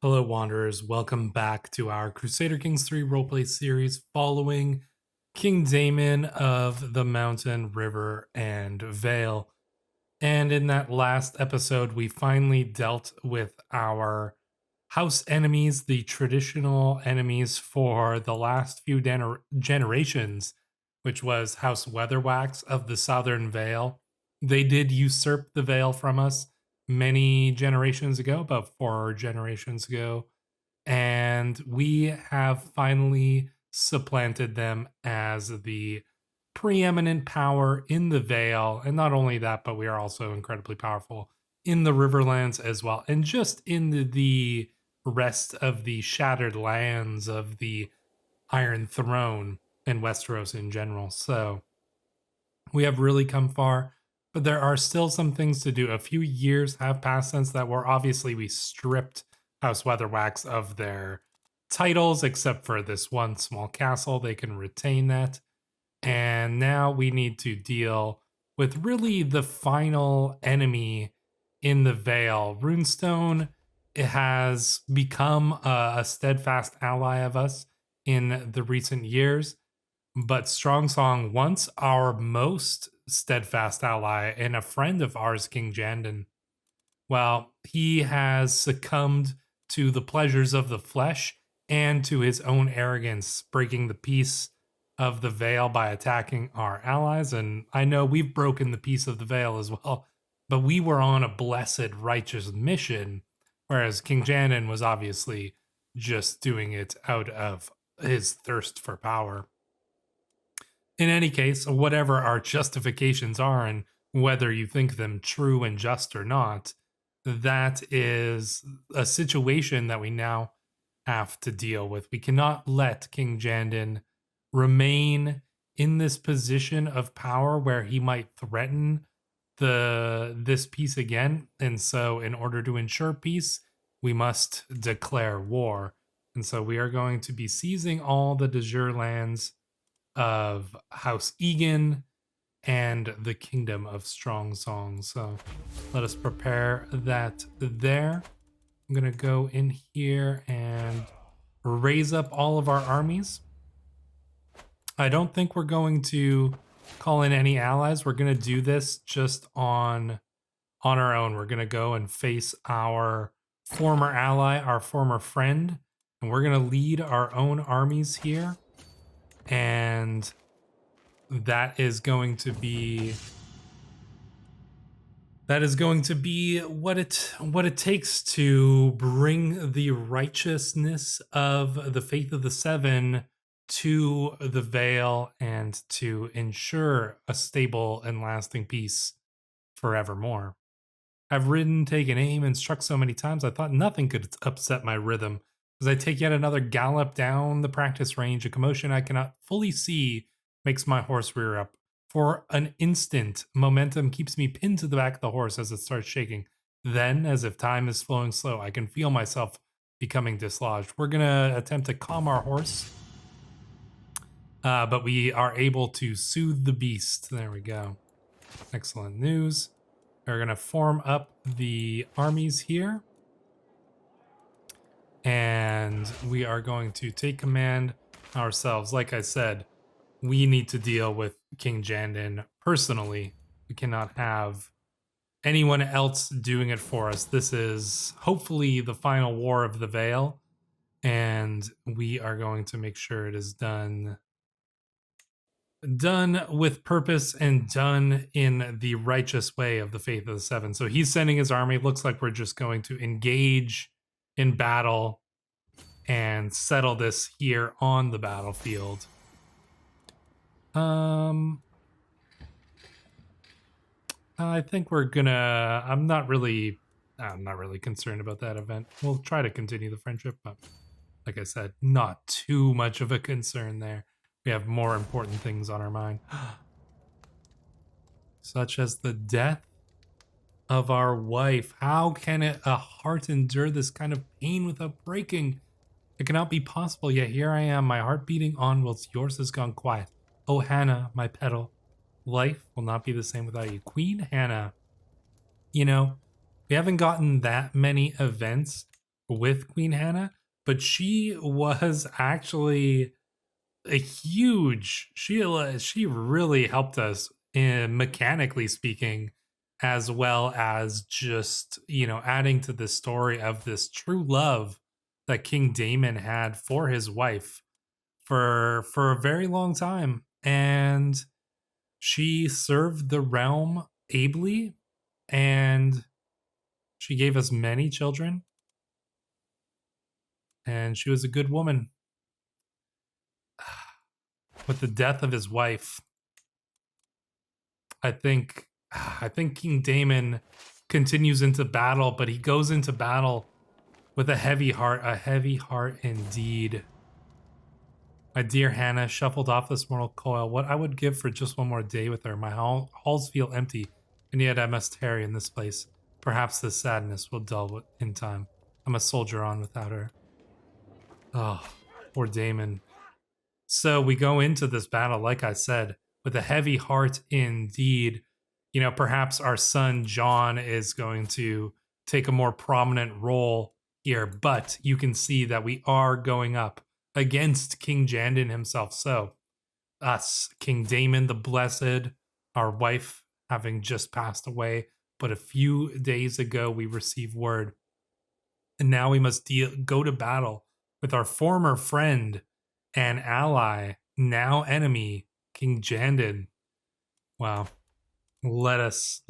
Hello, Wanderers. Welcome back to our Crusader Kings 3 roleplay series following King Daemon of the Mountain, River, and Vale. And in that last episode, we finally dealt with our house enemies, the traditional enemies for the last few generations, which was House Weatherwax of the Southern Vale. They did usurp the Vale from us many generations ago, about 4 generations ago, and we have finally supplanted them as the preeminent power in the Vale. And not only that, but we are also incredibly powerful in the Riverlands as well, and just in the rest of the shattered lands of the Iron Throne and Westeros in general. So we have really come far, but there are still some things to do. A few years have passed since that, where obviously we stripped House Weatherwax of their titles, except for this one small castle. They can retain that. And now we need to deal with really the final enemy in the Vale. Runestone, it has become a steadfast ally of us in the recent years. But Strong Song, once our most steadfast ally and a friend of ours, King Jandon, well, he has succumbed to the pleasures of the flesh and to his own arrogance, breaking the peace of the Vale by attacking our allies. And I know we've broken the peace of the Vale as well, but we were on a blessed, righteous mission, whereas King Jandon was obviously just doing it out of his thirst for power. In any case, whatever our justifications are, and whether you think them true and just or not, that is a situation that we now have to deal with. We cannot let King Jandon remain in this position of power where he might threaten this peace again. And so in order to ensure peace, we must declare war. And so we are going to be seizing all the de jure lands of House Egan and the Kingdom of Strong Song. So let us prepare that there. I'm going to go in here and raise up all of our armies. I don't think we're going to call in any allies. We're going to do this just on our own. We're going to go and face our former ally, our former friend, and we're going to lead our own armies here. And that is going to be what it takes to bring the righteousness of the Faith of the Seven to the Vale and to ensure a stable and lasting peace forevermore. I've ridden, taken aim, and struck so many times I thought nothing could upset my rhythm. As I take yet another gallop down the practice range, a commotion I cannot fully see makes my horse rear up. For an instant, momentum keeps me pinned to the back of the horse as it starts shaking. Then, as if time is flowing slow, I can feel myself becoming dislodged. We're going to attempt to calm our horse, but we are able to soothe the beast. There we go. Excellent news. We're going to form up the armies here. And we are going to take command ourselves. Like I said, we need to deal with King Jandon personally. We cannot have anyone else doing it for us. This is hopefully the final war of the Vale, and we are going to make sure it is done with purpose and done in the righteous way of the Faith of the Seven. So he's sending his army. Looks like we're just going to engage in battle and settle this here on the battlefield. I think we're gonna, I'm not really concerned about that event. We'll try to continue the friendship, but like I said, not too much of a concern there. We have more important things on our mind, such as the death of our wife. How can a heart endure this kind of pain without breaking? It cannot be possible, yet here I am, my heart beating on whilst yours has gone quiet. Oh, Hannah, my petal, life will not be the same without you. Queen Hannah. You know, we haven't gotten that many events with Queen Hannah, but she was actually a huge. She really helped us in mechanically speaking, as well as just adding to the story of this true love that King Daemon had for his wife for a very long time, and she served the realm ably, and she gave us many children, and she was a good woman. With the death of his wife, I think King Daemon continues into battle, but he goes into battle with a heavy heart indeed. My dear Hannah shuffled off this mortal coil. What I would give for just one more day with her. My halls feel empty, and yet I must tarry in this place. Perhaps this sadness will dull in time. I must soldier on without her. Oh, poor Daemon. So we go into this battle, like I said, with a heavy heart indeed. Perhaps our son John is going to take a more prominent role here, but you can see that we are going up against King Jandon himself. So, us, King Daemon the Blessed, our wife having just passed away, but a few days ago we received word. And now we must go to battle with our former friend and ally, now enemy, King Jandon. Wow. Let us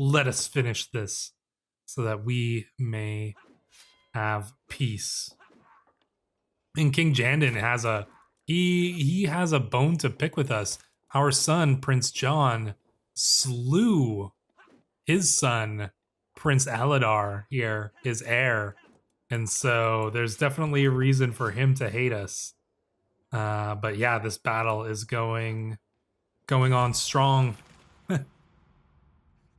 finish this so that we may have peace. And King Jandon has he has a bone to pick with us. Our son, Prince John, slew his son, Prince Aladar here, his heir. And so there's definitely a reason for him to hate us. But yeah, this battle is going on strong.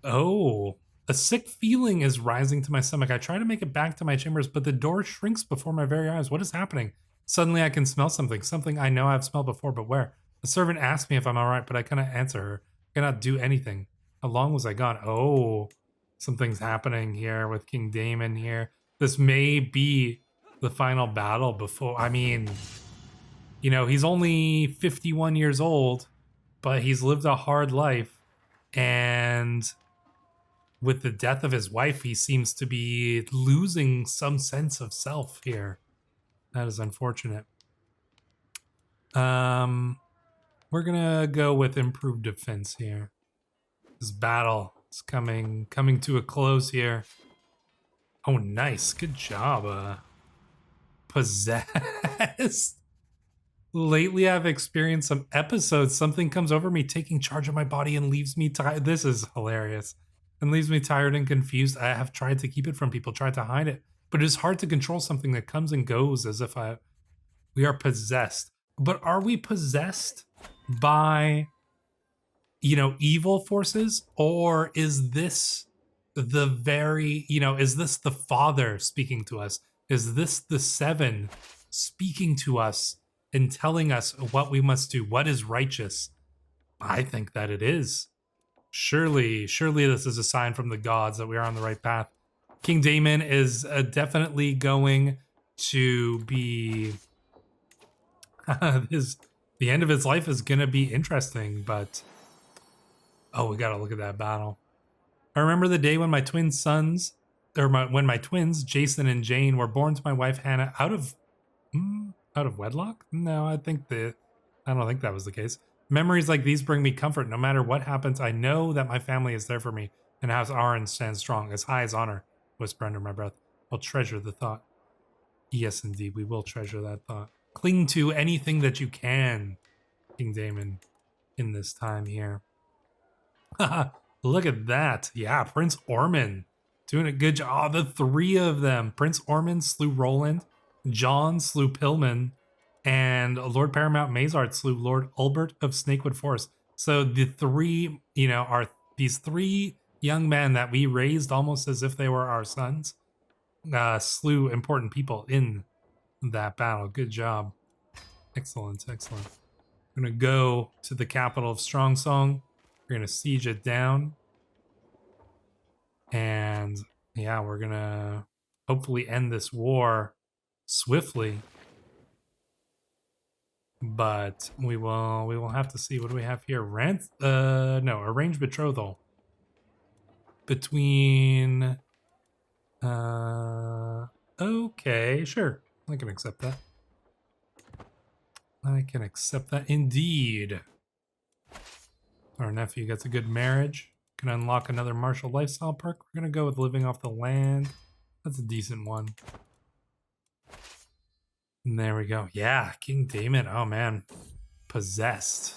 Oh, a sick feeling is rising to my stomach. I try to make it back to my chambers, but the door shrinks before my very eyes. What is happening? Suddenly I can smell something I know I've smelled before, but where? The servant asked me if I'm all right, but I cannot answer her. I cannot do anything. How long was I gone? Oh, something's happening here with King Daemon here. This may be the final battle before, I mean, he's only 51 years old, but he's lived a hard life, and with the death of his wife, he seems to be losing some sense of self here. That is unfortunate. We're gonna go with improved defense here. This battle is coming to a close here. Oh, nice, good job. Possessed. Lately, I've experienced some episodes. Something comes over me, taking charge of my body, and leaves me tired. This is hilarious. And leaves me tired and confused. I have tried to keep it from people, tried to hide it, but it is hard to control something that comes and goes as if we are possessed. But are we possessed by, evil forces, or is this the very, is this the Father speaking to us? Is this the Seven speaking to us and telling us what we must do, what is righteous? I think that it is. Surely this is a sign from the gods that we are on the right path. King Daemon is definitely going to be the end of his life is going to be interesting, but we got to look at that battle. I remember the day when my twin sons, when my twins, Jason and Jane, were born to my wife Hannah out of wedlock. No, I don't think that was the case. Memories like these bring me comfort. No matter what happens, I know that my family is there for me, and House Arryn stands strong, as high as honor. Whisper under my breath. I'll treasure the thought. Yes, indeed, we will treasure that thought. Cling to anything that you can, King Daemon, in this time here. Look at that. Yeah, Prince Ormond doing a good job. The three of them. Prince Ormond slew Roland, John slew Pillman, and Lord Paramount Mazart slew Lord Ulbert of Snakewood Forest. So the three, are these three young men that we raised almost as if they were our sons, slew important people in that battle. Good job. Excellent. We're going to go to the capital of Strongsong. We're going to siege it down. And yeah, we're going to hopefully end this war swiftly. But we will have to see. What do we have here? No, arranged betrothal between okay, sure. I can accept that. I can accept that indeed. Our nephew gets a good marriage. Can unlock another martial lifestyle perk. We're gonna go with living off the land. That's a decent one. And there we go. Yeah, King Daemon. Oh man. Possessed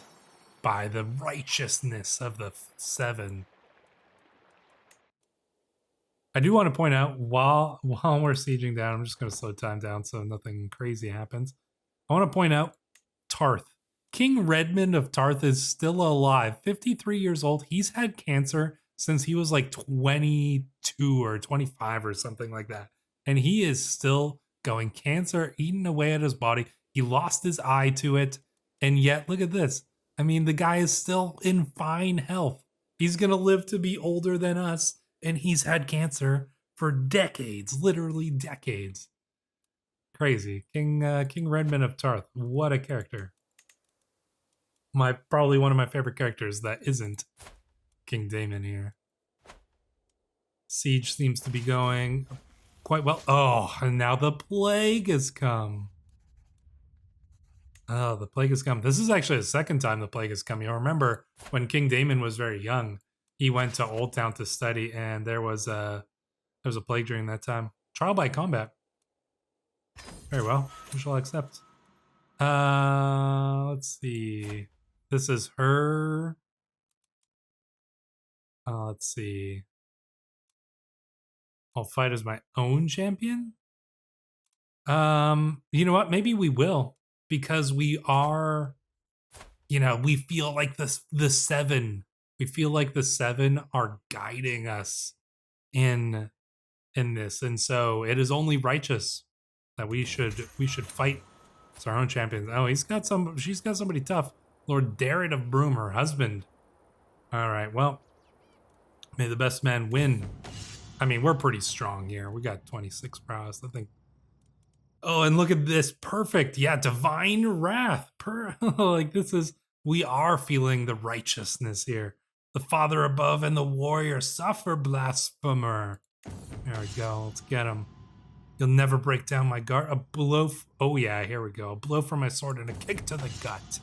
by the righteousness of the seven. I do want to point out while we're sieging down, I'm just going to slow time down so nothing crazy happens. I want to point out Tarth. King Redmond of Tarth is still alive, 53 years old. He's had cancer since he was like 22 or 25 or something like that. And he is still going, cancer eating away at his body. He lost his eye to it. And yet, look at this. I mean, the guy is still in fine health. He's going to live to be older than us. And he's had cancer for decades, literally decades. Crazy. King Redmond of Tarth. What a character. Probably one of my favorite characters that isn't King Daemon here. Siege seems to be going quite well. Oh, and now the plague has come. Oh, the plague has come. This is actually the second time the plague has come. You'll remember when King Daemon was very young, he went to Old Town to study, and there was a plague during that time. Trial by combat. Very well. We shall accept. Let's see. This is her. Let's see. I'll fight as my own champion. You know what? Maybe we will, because we are, we feel like the seven. We feel like the seven are guiding us in this, and so it is only righteous that we should fight as our own champions. Oh, she's got somebody tough. Lord Darrett of Broom, her husband. All right, well, may the best man win. I mean, we're pretty strong here. We got 26 prowess, I think. Oh, and look at this. Perfect. Yeah, divine wrath. Like, we are feeling the righteousness here. The Father above and the warrior suffer, blasphemer. There we go. Let's get him. You'll never break down my guard. A blow. Oh, yeah, here we go. A blow from my sword and a kick to the gut.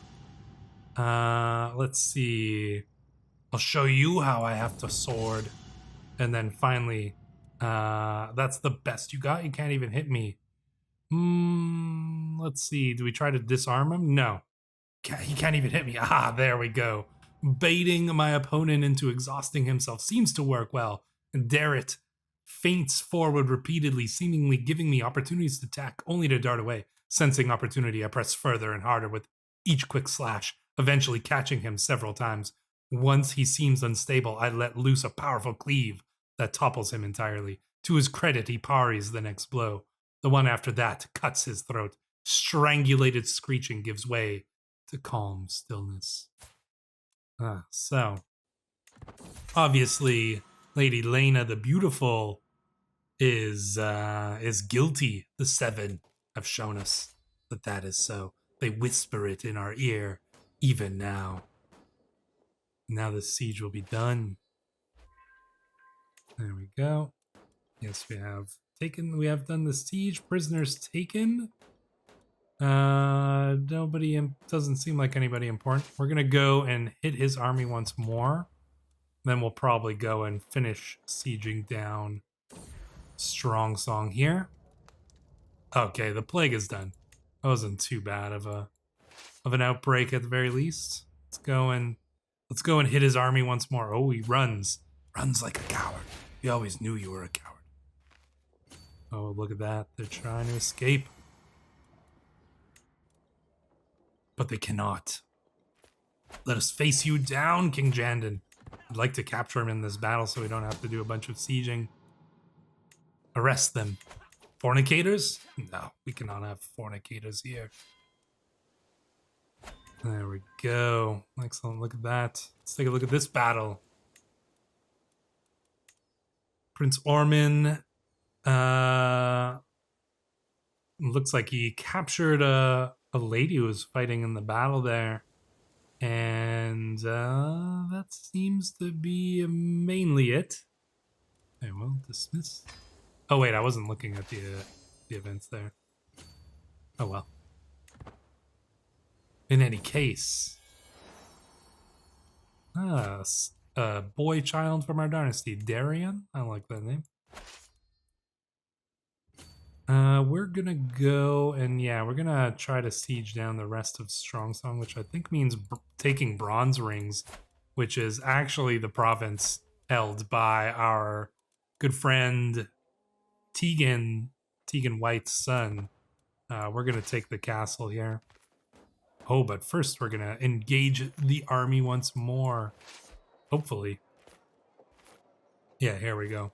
Let's see. I'll show you how I have to sword. And then finally, that's the best you got? You can't even hit me. Let's see. Do we try to disarm him? No. He can't even hit me. Ah, there we go. Baiting my opponent into exhausting himself seems to work well. Darrett feints forward repeatedly, seemingly giving me opportunities to attack, only to dart away. Sensing opportunity, I press further and harder with each quick slash, eventually catching him several times. Once he seems unstable, I let loose a powerful cleave that topples him entirely. To his credit, he parries the next blow. The one after that cuts his throat. Strangulated screeching gives way to calm stillness. So, obviously, Lady Lena the Beautiful is guilty. The seven have shown us that is so. They whisper it in our ear, even now. Now the siege will be done. There we go. Yes, we have done the siege. Prisoners taken. Nobody doesn't seem like anybody important. We're gonna go and hit his army once more. Then we'll probably go and finish sieging down Strong Song here. Okay, the plague is done. That wasn't too bad of an outbreak at the very least. Let's go and hit his army once more. Oh, he runs like a coward. We always knew you were a coward. Oh, look at that. They're trying to escape. But they cannot. Let us face you down, King Jandon. I'd like to capture him in this battle so we don't have to do a bunch of sieging. Arrest them. Fornicators? No, we cannot have fornicators here. There we go. Excellent, look at that. Let's take a look at this battle. Prince Ormond, Looks like he captured a lady who was fighting in the battle there. And that seems to be mainly it. I will dismiss. Oh wait, I wasn't looking at the events there. Oh well. In any case, a boy child from our dynasty, Darian. I like that name. We're gonna go and yeah, we're gonna try to siege down the rest of Strongsong, which I think means taking bronze rings, which is actually the province held by our good friend Tegan White's son. We're gonna take the castle here. Oh, but first we're gonna engage the army once more. Hopefully. Yeah, here we go.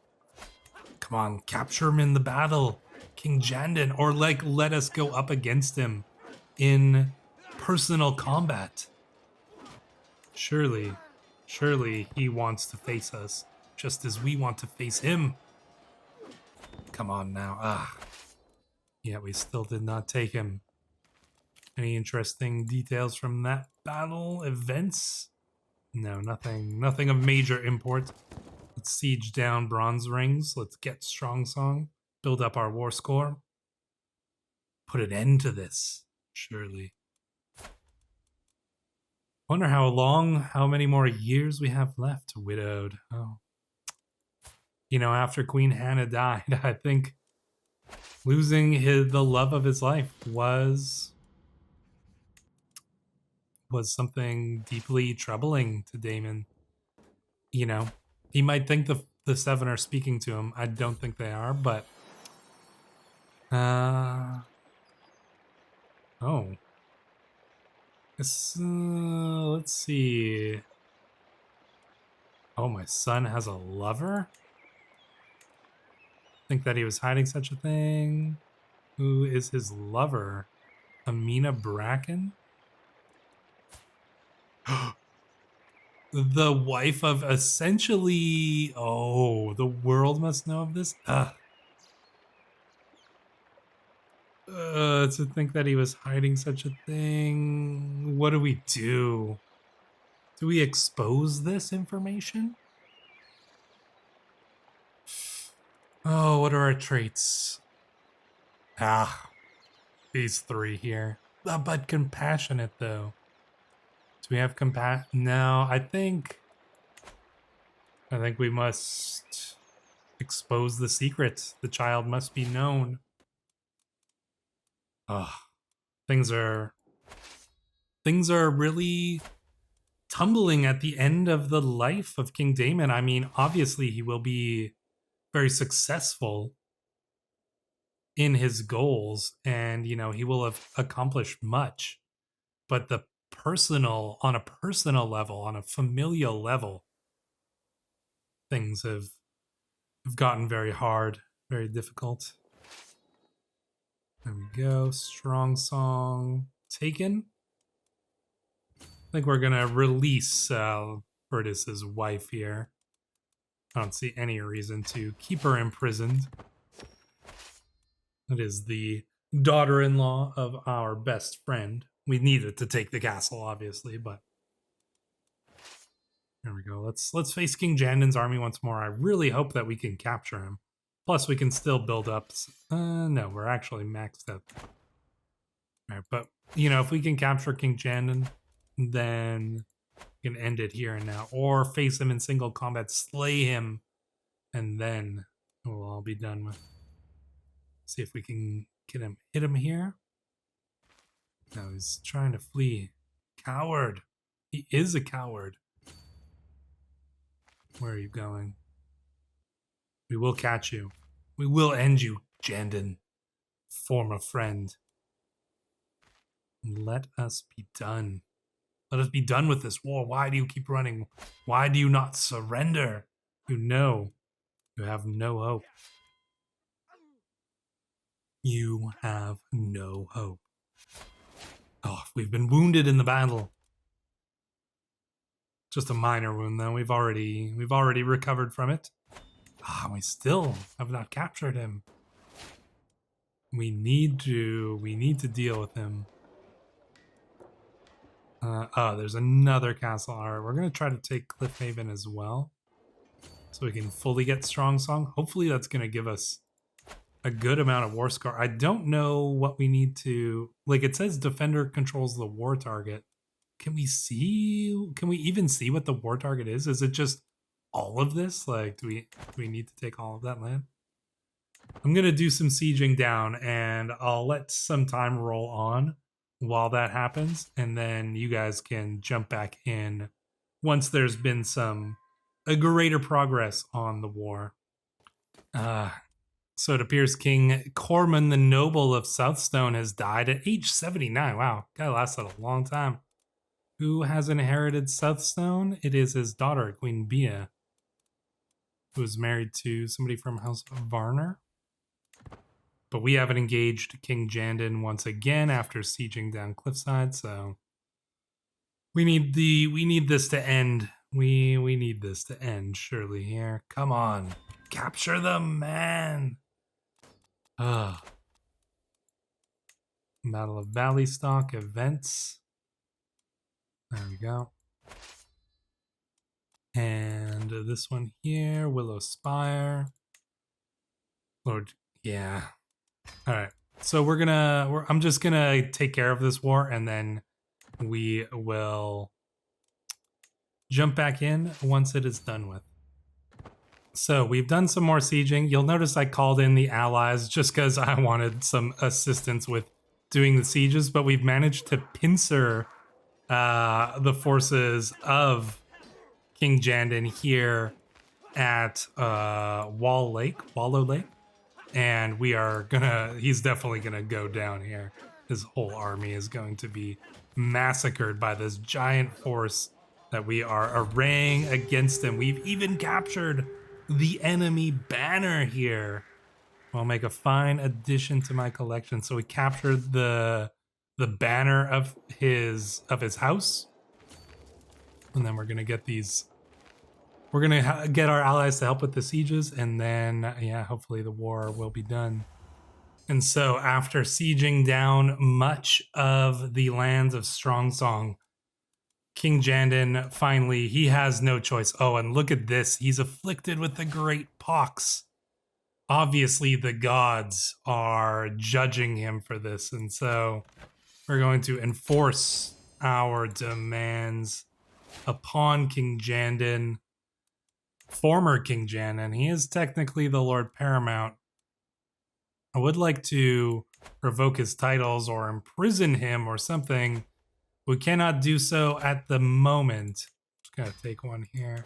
Come on, capture him in the battle, King Jandon, or like let us go up against him in personal combat. Surely he wants to face us, just as we want to face him. Come on now. Ah. Yeah, we still did not take him. Any interesting details from that battle? Events? No, nothing of major import. Let's siege down bronze rings. Let's get Strongsong. Build up our war score. Put an end to this, surely. Wonder how many more years we have left. Widowed. Oh. You know, after Queen Hannah died, I think losing the love of his life was something deeply troubling to Daemon. You know, he might think the seven are speaking to him. I don't think they are, but oh. Let's see. Oh, my son has a lover? Think that he was hiding such a thing? Who is his lover? Amina Bracken? The wife of essentially... Oh, the world must know of this? To think that he was hiding such a thing. What do we do? Do we expose this information? Oh, what are our traits? These three here. But compassionate, though. Do we have compassion? No, I think we must expose the secret. The child must be known. Things are really tumbling at the end of the life of King Daemon. I mean, obviously he will be very successful in his goals and, you know, he will have accomplished much. But on a personal level, on a familial level, things have gotten very hard, very difficult. There we go. Strongsong taken. I think we're gonna release Bertus's wife here. I don't see any reason to keep her imprisoned. It is the daughter-in-law of our best friend. We needed to take the castle, obviously, but there we go. Let's face King Jandon's army once more. I really hope that we can capture him. Plus, we can still build up. No, we're actually maxed out. All right, but you know, if we can capture King Jandon, then we can end it here and now, or face him in single combat, slay him, and then we'll all be done with. See if we can get him, hit him here. No, he's trying to flee. Coward. He is a coward. Where are you going? We will catch you. We will end you, Jandon. Former friend. Let us be done. Let us be done with this war. Why do you keep running? Why do you not surrender? You know you have no hope. You have no hope. Oh, we've been wounded in the battle. Just a minor wound, though. We've already recovered from it. We still have not captured him. We need to deal with him. Oh, there's another castle. All right, we're gonna try to take Cliffhaven as well, so we can fully get Strong Song. Hopefully, that's gonna give us a good amount of war score. I don't know what we need to like. It says defender controls the war target. Can we see? Can we even see what the war target is? Is it just all of this? Like, do we need to take all of that land? I'm gonna do some sieging down, and I'll let some time roll on while that happens, and then you guys can jump back in once there's been a greater progress on the war. So it appears King Corman the Noble of Southstone has died at age 79. Wow, guy lasted a long time. Who has inherited Southstone? It is his daughter, Queen Bia, who is married to somebody from House Varner. But we haven't engaged King Jandon once again after sieging down Cliffside, so we need this to end. We need this to end, surely here. Come on. Capture them, man. Battle of Valley Stock events. There we go. And this one here, Willow Spire. Lord, yeah. All right. So I'm just gonna take care of this war, and then we will jump back in once it is done with. So we've done some more sieging. You'll notice I called in the allies just because I wanted some assistance with doing the sieges, but we've managed to pincer the forces of King Jandon here at Wallow Lake. And he's definitely gonna go down here. His whole army is going to be massacred by this giant force that we are arraying against him. We've even captured the enemy banner here. I'll make a fine addition to my collection. So we captured the banner of his house, and then we're gonna get these. We're gonna get our allies to help with the sieges, and then yeah, hopefully the war will be done. And so after sieging down much of the lands of Strongsong, King Jandon finally, he has no choice. Oh, and look at this. He's afflicted with the great pox. Obviously, the gods are judging him for this. And so we're going to enforce our demands upon King Jandon, former King Jandon. He is technically the Lord Paramount. I would like to revoke his titles or imprison him or something. We cannot do so at the moment. Just gotta take one here.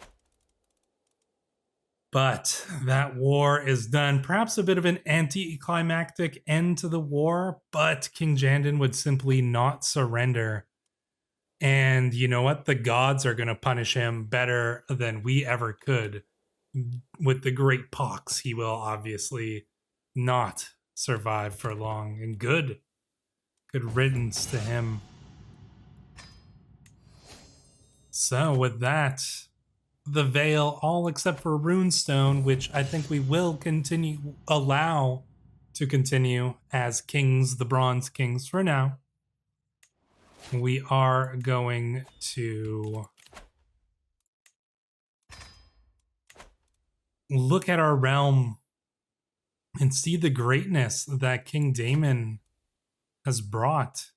But that war is done. Perhaps a bit of an anticlimactic end to the war, but King Jandon would simply not surrender. And you know what? The gods are going to punish him better than we ever could. With the great pox, he will obviously not survive for long. And good riddance to him. So with that, the Vale, all except for Runestone, which I think we will allow to continue as kings, the Bronze Kings for now. We are going to look at our realm and see the greatness that King Daemon has brought.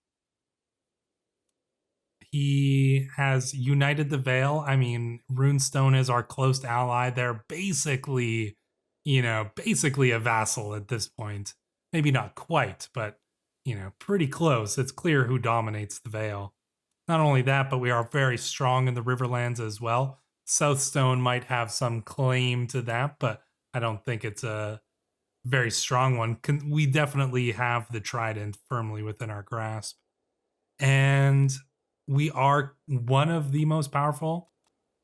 He has united the Vale. I mean, Runestone is our close ally. They're basically a vassal at this point. Maybe not quite, but, pretty close. It's clear who dominates the Vale. Not only that, but we are very strong in the Riverlands as well. Southstone might have some claim to that, but I don't think it's a very strong one. We definitely have the Trident firmly within our grasp. And we are one of the most powerful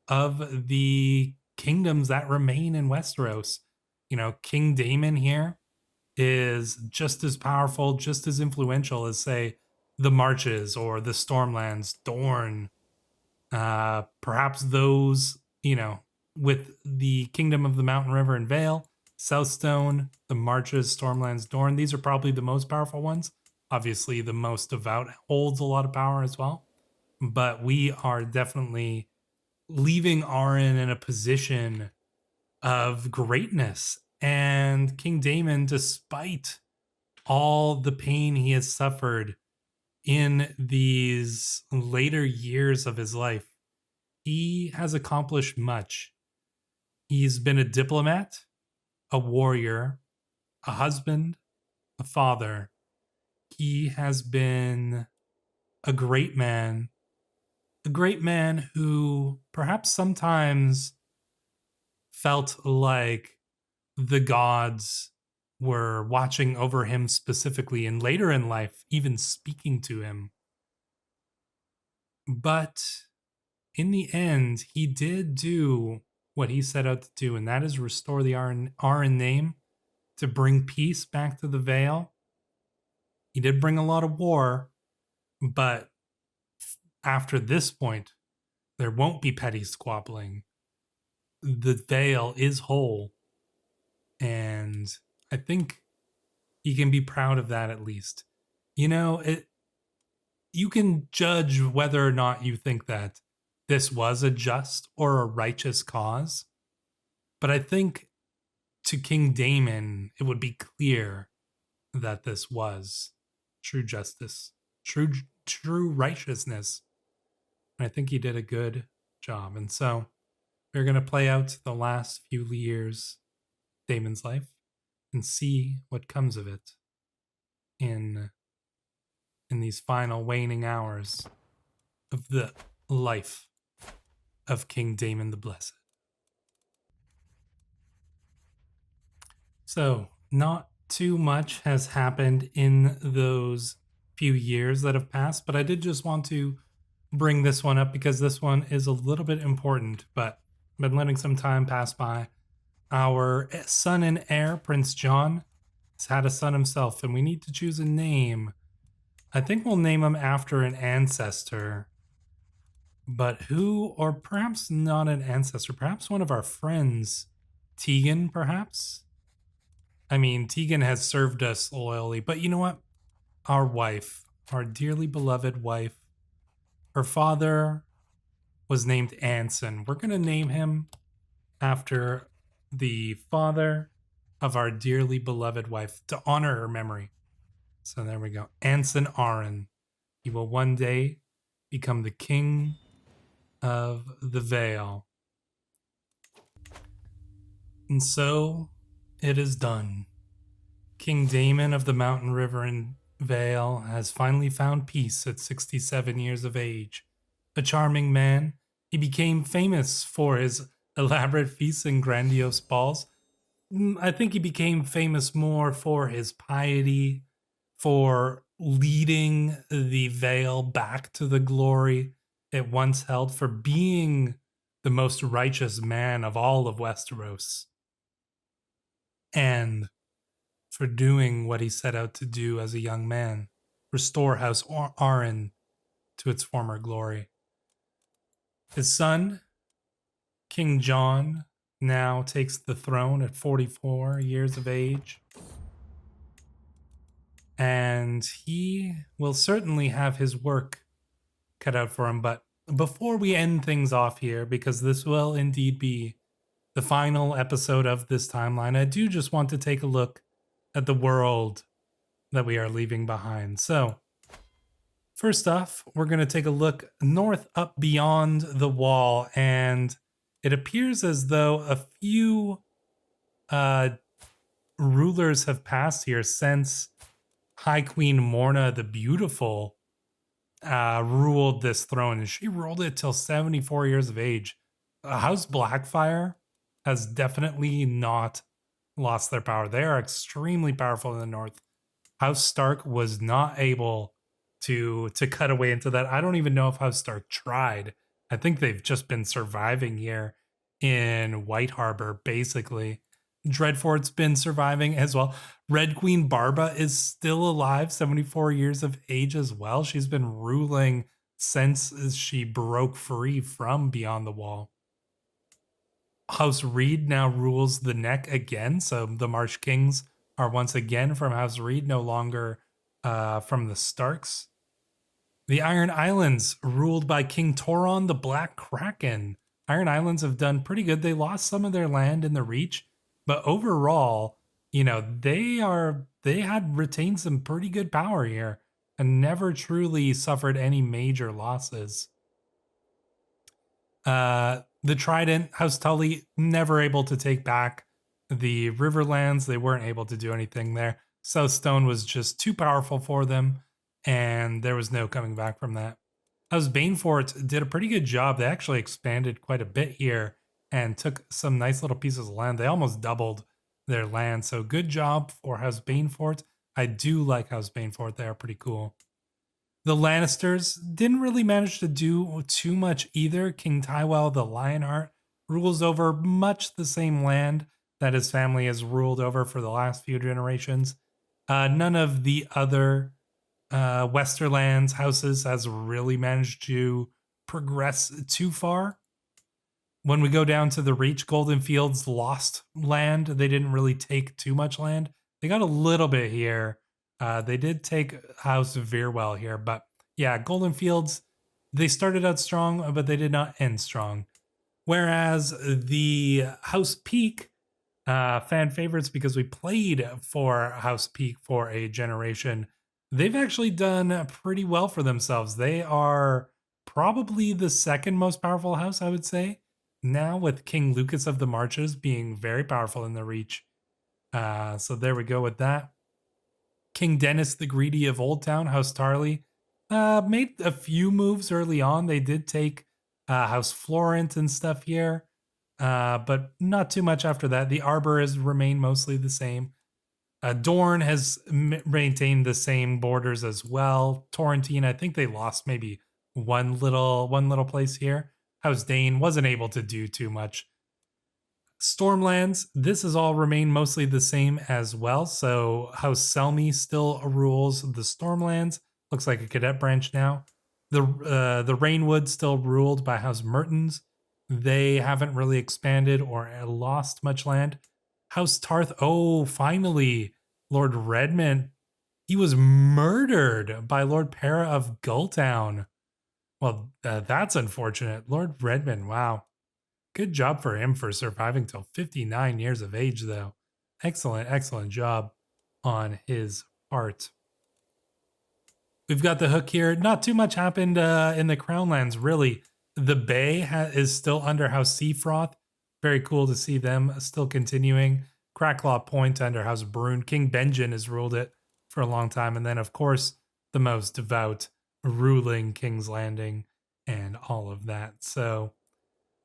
of the kingdoms that remain in Westeros. King Daemon here is just as powerful, just as influential as, say, the Marches or the Stormlands, Dorne. Perhaps those, with the Kingdom of the Mountain River and Vale, Southstone, the Marches, Stormlands, Dorne. These are probably the most powerful ones. Obviously, the most devout holds a lot of power as well. But we are definitely leaving Arryn in a position of greatness. And King Daemon, despite all the pain he has suffered in these later years of his life, he has accomplished much. He's been a diplomat, a warrior, a husband, a father. He has been a great man who perhaps sometimes felt like the gods were watching over him specifically, and later in life, even speaking to him. But in the end, he did do what he set out to do, and that is restore the Arryn name to bring peace back to the Vale. He did bring a lot of war, but after this point, there won't be petty squabbling. The Vale is whole, and I think he can be proud of that at least. You know, you can judge whether or not you think that this was a just or a righteous cause, but I think to King Daemon, it would be clear that this was true justice, true righteousness. And I think he did a good job. And so we're going to play out the last few years of Daemon's life and see what comes of it in these final waning hours of the life of King Daemon the Blessed. So, not too much has happened in those few years that have passed, but I did just want to bring this one up because this one is a little bit important, but I've been letting some time pass by. Our son and heir, Prince John, has had a son himself, and we need to choose a name. I think we'll name him after an ancestor, but who, or perhaps not an ancestor, perhaps one of our friends, Tegan, perhaps? I mean, Tegan has served us loyally, but you know what? Our wife, our dearly beloved wife, her father was named Anson. We're going to name him after the father of our dearly beloved wife to honor her memory. So there we go. Anson Arryn. He will one day become the king of the Vale. And so it is done. King Daemon of the Mountain River and Vale has finally found peace at 67 years of age. A charming man, he became famous for his elaborate feasts and grandiose balls. I think he became famous more for his piety, for leading the Vale back to the glory it once held, for being the most righteous man of all of Westeros, and for doing what he set out to do as a young man, restore House Arryn to its former glory. His son, King John, now takes the throne at 44 years of age. And he will certainly have his work cut out for him. But before we end things off here, because this will indeed be the final episode of this timeline, I do just want to take a look at the world that we are leaving behind. So, first off, we're going to take a look north up beyond the wall, and it appears as though a few rulers have passed here since High Queen Morna the Beautiful ruled this throne, and she ruled it till 74 years of age. House Blackfyre has definitely not lost their power. They are extremely powerful in the north. House Stark was not able to cut away into that. I don't even know if House Stark tried. I think they've just been surviving here in White Harbor, basically. Dreadfort's been surviving as well. Red Queen Barba is still alive, 74 years of age as well. She's been ruling since she broke free from Beyond the Wall. House Reed now rules the neck again. So the Marsh Kings are once again from House Reed, no longer from the Starks. The Iron Islands, ruled by King Toron the Black Kraken. Iron Islands have done pretty good. They lost some of their land in the Reach, but overall, they had retained some pretty good power here and never truly suffered any major losses. The Trident, House Tully, never able to take back the Riverlands. They weren't able to do anything there. Southstone was just too powerful for them, and there was no coming back from that. House Banefort did a pretty good job. They actually expanded quite a bit here and took some nice little pieces of land. They almost doubled their land, so good job for House Banefort. I do like House Banefort. They are pretty cool. The Lannisters didn't really manage to do too much either. King Tywell the Lionheart rules over much the same land that his family has ruled over for the last few generations. None of the other Westerlands houses has really managed to progress too far. When we go down to the Reach, Golden Fields lost land. They didn't really take too much land. They got a little bit here. They did take House Veerwell here, but yeah, Golden Fields, they started out strong, but they did not end strong. Whereas the House Peak, fan favorites because we played for House Peak for a generation, they've actually done pretty well for themselves. They are probably the second most powerful house, I would say, now with King Lucas of the Marches being very powerful in the Reach. So there we go with that. King Dennis the Greedy of Old Town, House Tarley, made a few moves early on. They did take House Florent and stuff here, but not too much after that. The Arbor has remained mostly the same. Dorne has maintained the same borders as well. Torrentine, I think they lost maybe one little place here. House Dane wasn't able to do too much. Stormlands, this has all remained mostly the same as well. So House Selmy still rules the Stormlands. Looks like a cadet branch now. The Rainwood still ruled by House Mertens. They haven't really expanded or lost much land. House Tarth, oh, finally, Lord Redmond. He was murdered by Lord Para of Gulltown. Well, that's unfortunate. Lord Redmond, wow. Good job for him for surviving till 59 years of age, though. Excellent, excellent job on his part. We've got the Hook here. Not too much happened in the Crownlands, really. The Bay is still under House Seafroth. Very cool to see them still continuing. Cracklaw Point under House Brune. King Benjen has ruled it for a long time. And then, of course, the most devout ruling King's Landing and all of that. So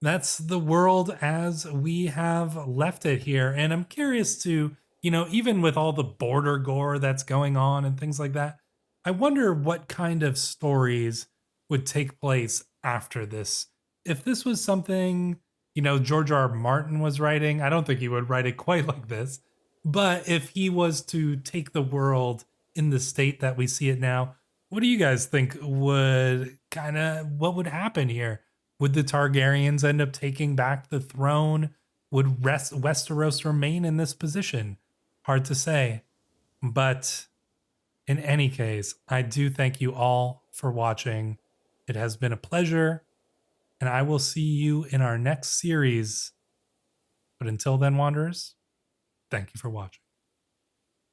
that's the world as we have left it here. And I'm curious to, even with all the border gore that's going on and things like that, I wonder what kind of stories would take place after this. If this was something, George R. R. Martin was writing, I don't think he would write it quite like this. But if he was to take the world in the state that we see it now, what do you guys think what would happen here? Would the Targaryens end up taking back the throne? Would Westeros remain in this position? Hard to say. But in any case, I do thank you all for watching. It has been a pleasure, and I will see you in our next series. But until then, Wanderers, thank you for watching.